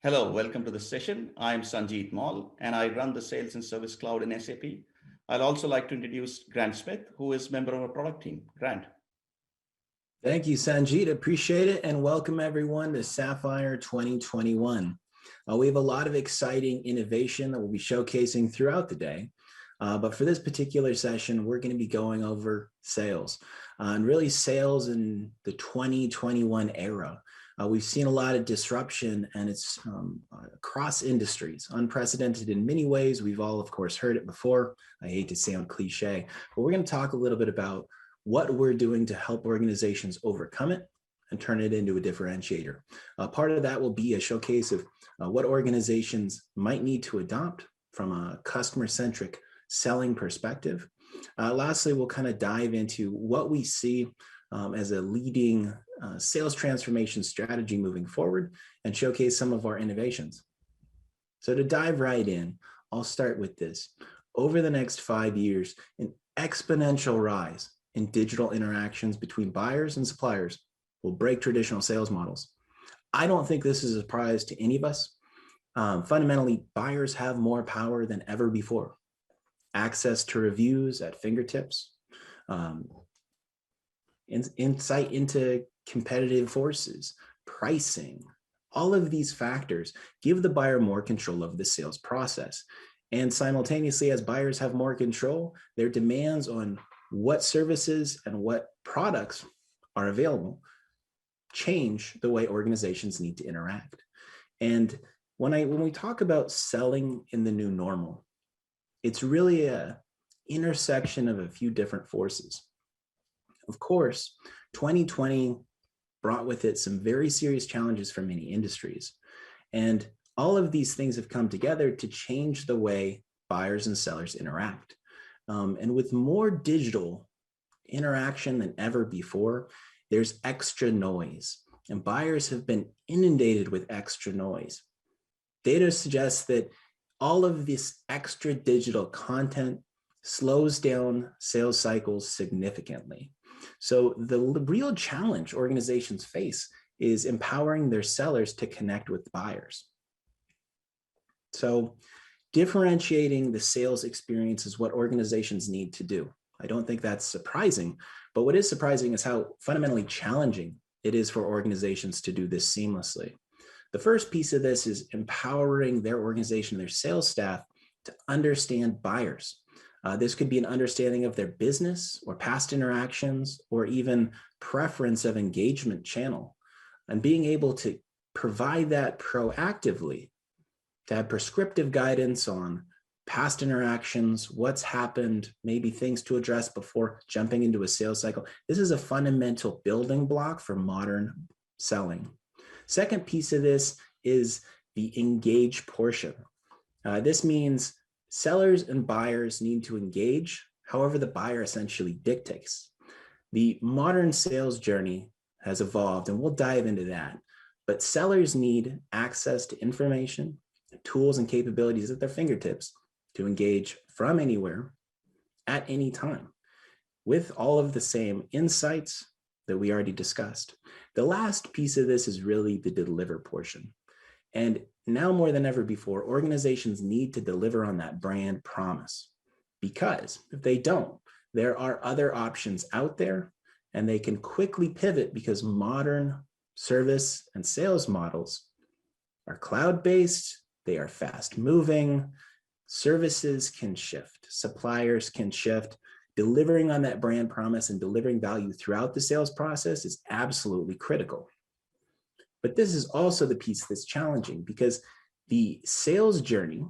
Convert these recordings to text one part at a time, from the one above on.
Hello, welcome to the session. I'm Sanjeet Mall and I run the Sales and Service Cloud in SAP. I'd also like to introduce Grant Smith, who is a member of our product team. Grant. Thank you, Sanjeet. Appreciate it. And welcome everyone to Sapphire 2021. We have a lot of exciting innovation that we'll be showcasing throughout the day. But for this particular session, we're going to be going over sales and really sales in the 2021 era. We've seen a lot of disruption and it's across industries, unprecedented in many ways. We've all, of course, heard it before. I hate to sound cliche, but we're going to talk a little bit about what we're doing to help organizations overcome it and turn it into a differentiator. Part of that will be a showcase of what organizations might need to adopt from a customer-centric selling perspective. Lastly, we'll kind of dive into what we see as a leading sales transformation strategy moving forward and showcase some of our innovations. So to dive right in, I'll start with this. Over the next 5 years, an exponential rise in digital interactions between buyers and suppliers will break traditional sales models. I don't think this is a surprise to any of us. Fundamentally, buyers have more power than ever before. Access to reviews at fingertips, insight into competitive forces, pricing, all of these factors give the buyer more control of the sales process. And simultaneously, as buyers have more control, their demands on what services and what products are available change the way organizations need to interact. And when we talk about selling in the new normal, it's really an intersection of a few different forces. Of course, 2020 brought with it some very serious challenges for many industries. And all of these things have come together to change the way buyers and sellers interact. And with more digital interaction than ever before, there's extra noise. And buyers have been inundated with extra noise. Data suggests that all of this extra digital content slows down sales cycles significantly. So the real challenge organizations face is empowering their sellers to connect with buyers. So differentiating the sales experience is what organizations need to do. I don't think that's surprising, but what is surprising is how fundamentally challenging it is for organizations to do this seamlessly. The first piece of this is empowering their organization, their sales staff, to understand buyers. This could be an understanding of their business or past interactions, or even preference of engagement channel, and being able to provide that proactively, to have prescriptive guidance on past interactions, what's happened, maybe things to address before jumping into a sales cycle. This is a fundamental building block for modern selling. Second piece of this is the engage portion. This means sellers and buyers need to engage however the buyer essentially dictates. The modern sales journey has evolved, and we'll dive into that. But sellers need access to information, tools, and capabilities at their fingertips to engage from anywhere at any time with all of the same insights that we already discussed. The last piece of this is really the deliver portion. And now more than ever before, organizations need to deliver on that brand promise, because if they don't, there are other options out there and they can quickly pivot because modern service and sales models are cloud-based, they are fast-moving, services can shift, suppliers can shift. Delivering on that brand promise and delivering value throughout the sales process is absolutely critical. But this is also the piece that's challenging, because the sales journey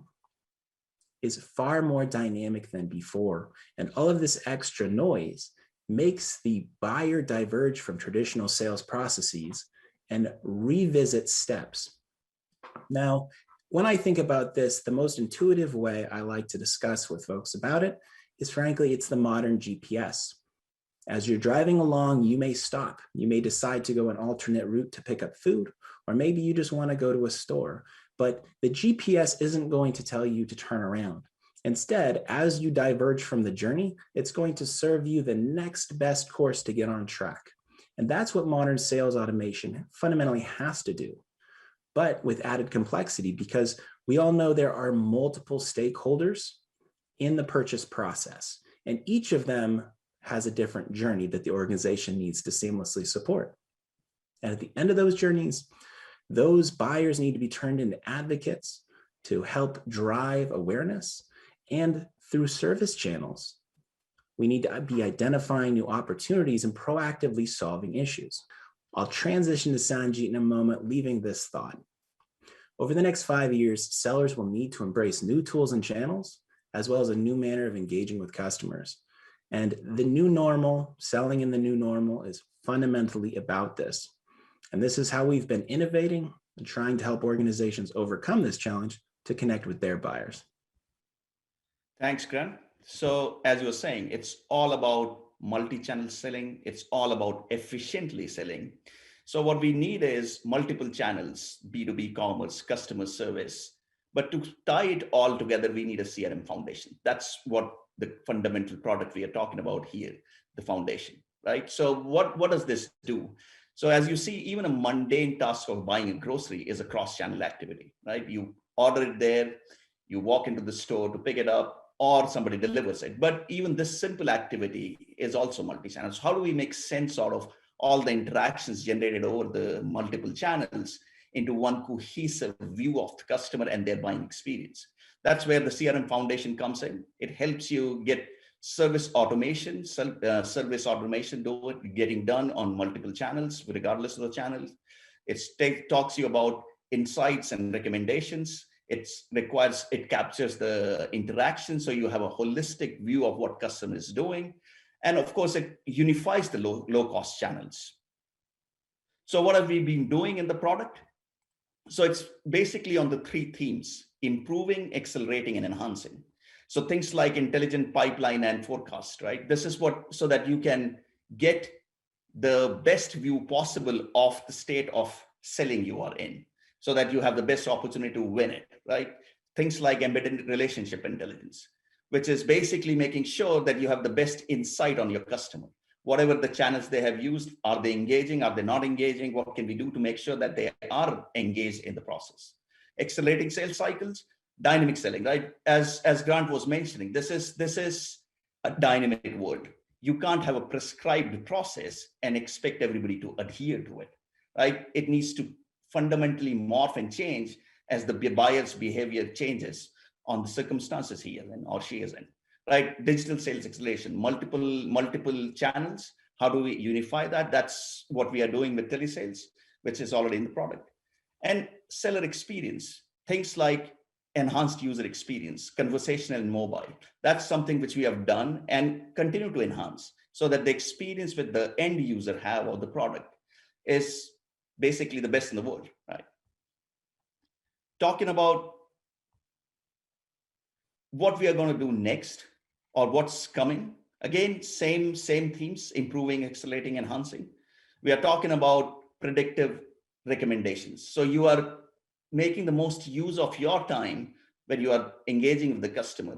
is far more dynamic than before. And all of this extra noise makes the buyer diverge from traditional sales processes and revisit steps. Now, when I think about this, the most intuitive way I like to discuss with folks about it is, frankly, it's the modern GPS. As you're driving along, you may stop. You may decide to go an alternate route to pick up food, or maybe you just want to go to a store. But the GPS isn't going to tell you to turn around. Instead, as you diverge from the journey, it's going to serve you the next best course to get on track. And that's what modern sales automation fundamentally has to do. but with added complexity, because we all know there are multiple stakeholders in the purchase process, and each of them has a different journey that the organization needs to seamlessly support. And at the end of those journeys, those buyers need to be turned into advocates to help drive awareness. And through service channels, we need to be identifying new opportunities and proactively solving issues. I'll transition to Sanjeet in a moment, leaving this thought. Over the next 5 years, sellers will need to embrace new tools and channels, as well as a new manner of engaging with customers. And the new normal, selling in the new normal, is fundamentally about this. And this is how we've been innovating and trying to help organizations overcome this challenge to connect with their buyers. Thanks, Grant. So as you were saying, it's all about multi-channel selling. It's all about efficiently selling. So what we need is multiple channels, B2B commerce, customer service. But to tie it all together, we need a CRM foundation. That's what the fundamental product we are talking about here, the foundation, right? So what does this do? So as you see, even a mundane task of buying a grocery is a cross-channel activity, right? You order it there, you walk into the store to pick it up, or somebody delivers it. But even this simple activity is also multi-channel. So how do we make sense out of all the interactions generated over the multiple channels into one cohesive view of the customer and their buying experience? That's where the CRM Foundation comes in. It helps you get service automation, getting done on multiple channels, regardless of the channels. It talks to you about insights and recommendations. It captures the interaction, so you have a holistic view of what customer is doing. And of course, it unifies the low-cost channels. So what have we been doing in the product? So it's basically on the 3 themes: improving, accelerating, and enhancing. So things like intelligent pipeline and forecast, right? This is so that you can get the best view possible of the state of selling you are in, so that you have the best opportunity to win it, right? Things like embedded relationship intelligence, which is basically making sure that you have the best insight on your customer. Whatever the channels they have used, are they engaging? Are they not engaging? What can we do to make sure that they are engaged in the process? Accelerating sales cycles, dynamic selling, right? As Grant was mentioning, this is a dynamic world. You can't have a prescribed process and expect everybody to adhere to it, right? It needs to fundamentally morph and change as the buyer's behavior changes on the circumstances he is in or she is in, right? Digital sales acceleration, multiple channels. How do we unify that? That's what we are doing with telesales, which is already in the product. And seller experience, things like enhanced user experience, conversational and mobile. That's something which we have done and continue to enhance, so that the experience with the end user have of the product is basically the best in the world, right? Talking about what we are going to do next or what's coming. Again, same themes: improving, accelerating, enhancing. We are talking about predictive recommendations. So you are making the most use of your time when you are engaging with the customer,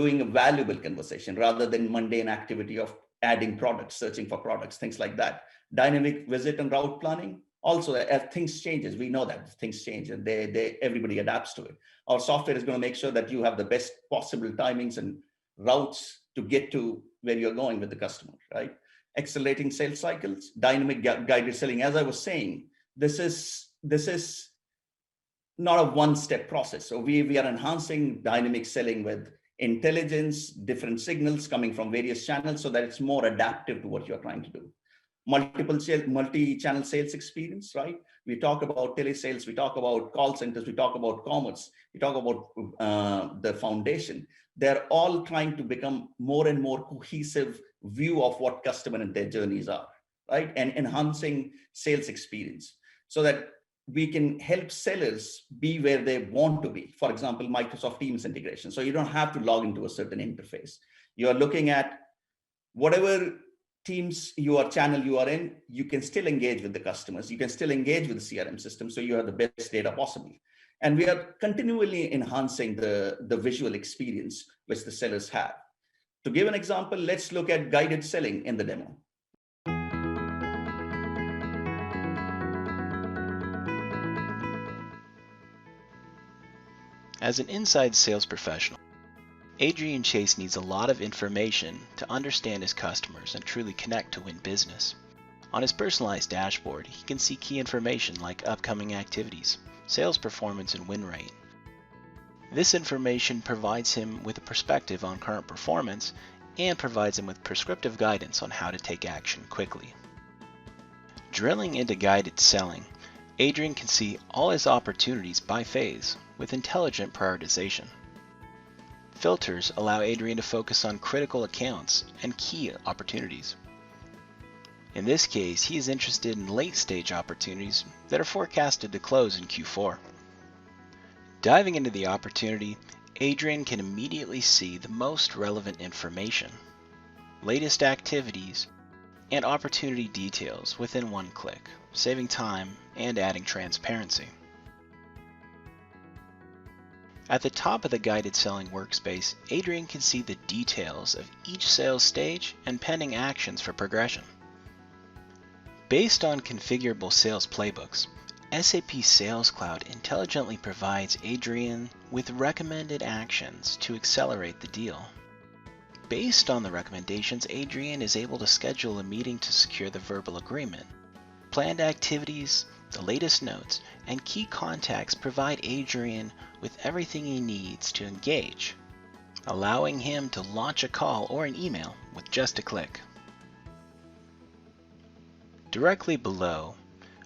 doing a valuable conversation rather than mundane activity of adding products, searching for products, things like that. Dynamic visit and route planning. Also, as things changes, we know that things change and everybody adapts to it. Our software is going to make sure that you have the best possible timings and routes to get to where you're going with the customer, right? Accelerating sales cycles, dynamic guided selling. As I was saying, this is not a one-step process. So we are enhancing dynamic selling with intelligence, different signals coming from various channels, so that it's more adaptive to what you're trying to do. Multi-channel sales experience, right? We talk about telesales, we talk about call centers, we talk about commerce, we talk about the foundation. They're all trying to become more and more cohesive view of what customer and their journeys are, right? And enhancing sales experience so that we can help sellers be where they want to be. For example, Microsoft Teams integration. So you don't have to log into a certain interface. You are looking at whatever Teams channel you are in, you can still engage with the customers. You can still engage with the CRM system, so you have the best data possible. And we are continually enhancing the visual experience which the sellers have. To give an example, let's look at guided selling in the demo. As an inside sales professional, Adrian Chase needs a lot of information to understand his customers and truly connect to win business. On his personalized dashboard, he can see key information like upcoming activities, sales performance, and win rate. This information provides him with a perspective on current performance and provides him with prescriptive guidance on how to take action quickly. Drilling into guided selling, Adrian can see all his opportunities by phase with intelligent prioritization. Filters allow Adrian to focus on critical accounts and key opportunities. In this case, he is interested in late-stage opportunities that are forecasted to close in Q4. Diving into the opportunity, Adrian can immediately see the most relevant information, latest activities, and opportunity details within one click, saving time and adding transparency. At the top of the guided selling workspace, Adrian can see the details of each sales stage and pending actions for progression. Based on configurable sales playbooks, SAP Sales Cloud intelligently provides Adrian with recommended actions to accelerate the deal. Based on the recommendations, Adrian is able to schedule a meeting to secure the verbal agreement. Planned activities, the latest notes, and key contacts provide Adrian with everything he needs to engage, allowing him to launch a call or an email with just a click. Directly below,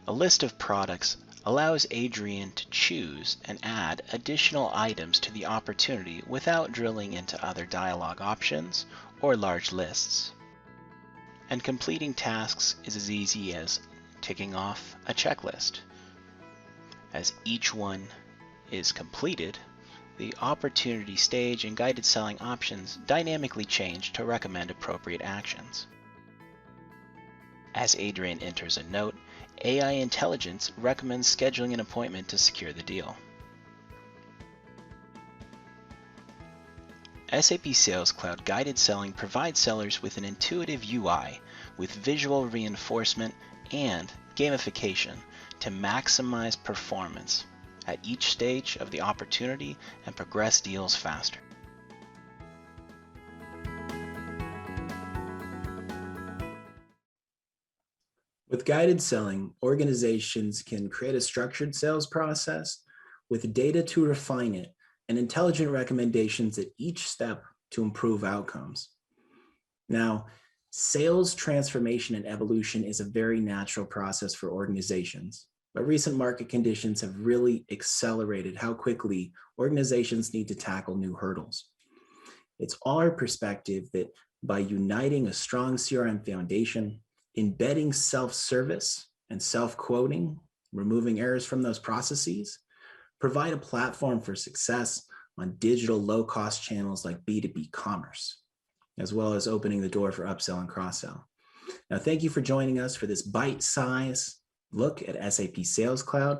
a list of products allows Adrian to choose and add additional items to the opportunity without drilling into other dialog options or large lists. And completing tasks is as easy as ticking off a checklist. As each one is completed, the opportunity stage and guided selling options dynamically change to recommend appropriate actions. As Adrian enters a note, AI Intelligence recommends scheduling an appointment to secure the deal. SAP Sales Cloud Guided Selling provides sellers with an intuitive UI with visual reinforcement and gamification to maximize performance at each stage of the opportunity and progress deals faster. With guided selling, organizations can create a structured sales process with data to refine it and intelligent recommendations at each step to improve outcomes. Now, sales transformation and evolution is a very natural process for organizations, but recent market conditions have really accelerated how quickly organizations need to tackle new hurdles. It's our perspective that by uniting a strong CRM foundation, embedding self-service and self-quoting, removing errors from those processes, provide a platform for success on digital low-cost channels like B2B commerce, as well as opening the door for upsell and cross-sell. Now, thank you for joining us for this bite-sized look at SAP Sales Cloud.